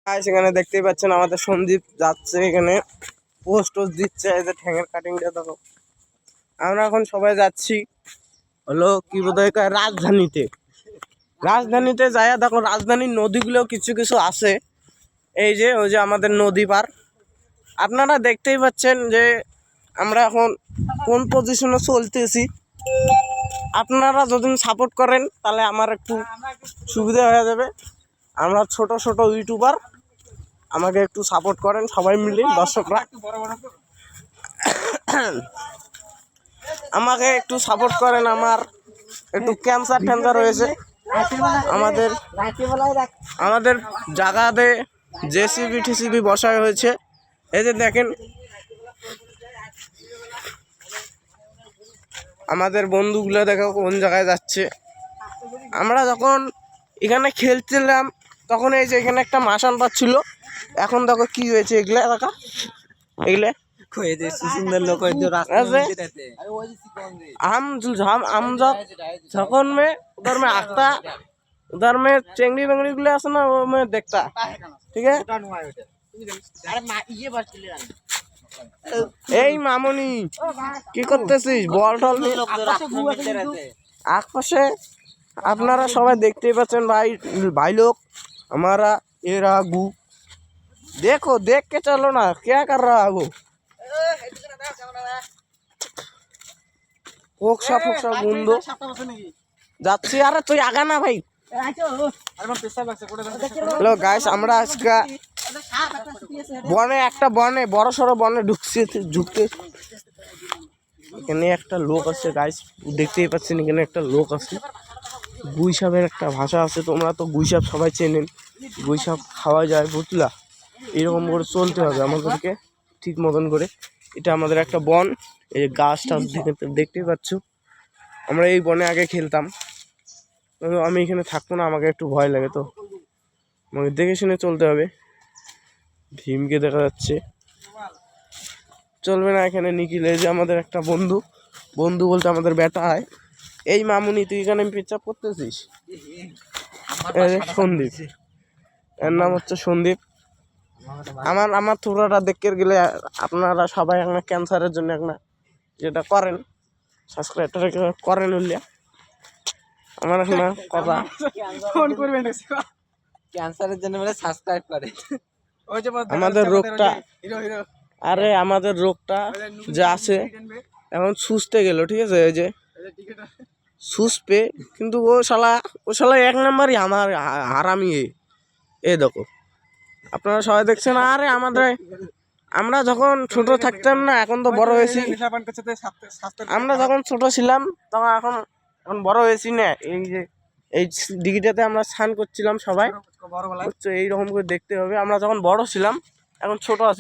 সেখানে দেখতেই পাচ্ছেন আমাদের সন্দীপ যাচ্ছে, এখানে পোস্ট দিচ্ছে, এই যে ঠ্যাঙের কাটিংটা দেখো। আমরা এখন সবাই যাচ্ছি হলো কি বোধহয় রাজধানীতে যাইয়া দেখো রাজধানীর নদীগুলো কিছু কিছু আছে। এই যে ওই যে আমাদের নদী পার, আপনারা দেখতেই পাচ্ছেন যে আমরা এখন কোন পজিশনে চলতেছি। আপনারা যদি সাপোর্ট করেন তাহলে আমার একটু সুবিধা হয়ে যাবে। আমরা ছোট ছোট ইউটিউবার, আমাকে একটু সাপোর্ট করেন সবাই মিলে, দর্শকরা আমাকে একটু সাপোর্ট করেন। আমার একটু ক্যান্সার হয়েছে। আমাদের জায়গাতে জেসিবি বসায় হয়েছে। এই যে দেখেন আমাদের বন্ধুগুলো দেখো কোন জায়গায় যাচ্ছে। আমরা যখন এখানে খেলছিলাম তখন এই যে এখানে একটা মাসান পাচ্ছিল, এখন দেখো কি হয়েছে। এগুলা দেখা এগুলা যখন उधर में आखता उधर में चेंगड़ी वेंगड़ी गुलो আছে না, ও में देखता ठीक है। এই মামনি কি করতেছিস? বল টল আশপাশে আপনারা সবাই দেখতেই পাচ্ছেন भाई लोग हमारा ये रहा गु, देखो देख के चलो ना क्या कर रहा है वो। फोक्सा बंदो যাচ্ছি। আরে তুই আগা না ভাই। হ্যালো গাইস, আমরা আজকে বনে বড় সড়ো বনে ঢুকতে এখানে একটা লোক আছে গাইস, দেখতেই পাচ্ছেন এখানে একটা লোক আছে। গুইসাপের একটা ভাষা আছে, তোমরা তো গুইসাপ সবাই চেনেন। গুইসাপ খাওয়া যায় বুঝলা, এরকম করে চলতে হবে আমাদেরকে ঠিক মতন করে। এটা আমাদের একটা বন, এই গাছটা দেখতেই পাচ্ছ। আমরা এই বনে আগে খেলতাম, আমি এখানে থাকবো না, আমাকে একটু ভয় লাগে, তো আমাকে দেখে শুনে চলতে হবে। ভীমকে দেখা যাচ্ছে, চলবে না এখানে। নিখিল এই যে আমাদের একটা বন্ধু বলতে আমাদের বেটা হয়। এই মামুনি তুই এখানে পেচ্ছাপ করতেছিস? সন্দীপ, এর নাম হচ্ছে সন্দীপ। আমার থোড়াটা দেখতে গেলে আপনারা সবাই একটা ক্যান্সারের জন্য একটা যেটা করেন, সাবস্ক্রাইবটা করেন উল্লে আমার একটা কথা ফোন করবেন ক্যান্সারের জন্য বলে সাবস্ক্রাইব করে। আমাদের রোগটা, আরে আমাদের রোগটা যে আছে এখন সুস্থে গেল, ঠিক আছে। এই যে সুস্থ কিন্তু ও শালা এক নাম্বারই আমার হারামি। এ দেখো আপনারা সবাই দেখছেন। আরে আমরা যখন ছোট থাকতাম না, এখন তো বড় হয়েছি। আমরা যখন ছোট ছিলাম তখন এখন বড় হয়েছি না, এই যে এই দিঘিটাতে আমরা স্নান করছিলাম সবাই, এইরকম করে দেখতে হবে। আমরা যখন বড় ছিলাম, এখন ছোট আছি।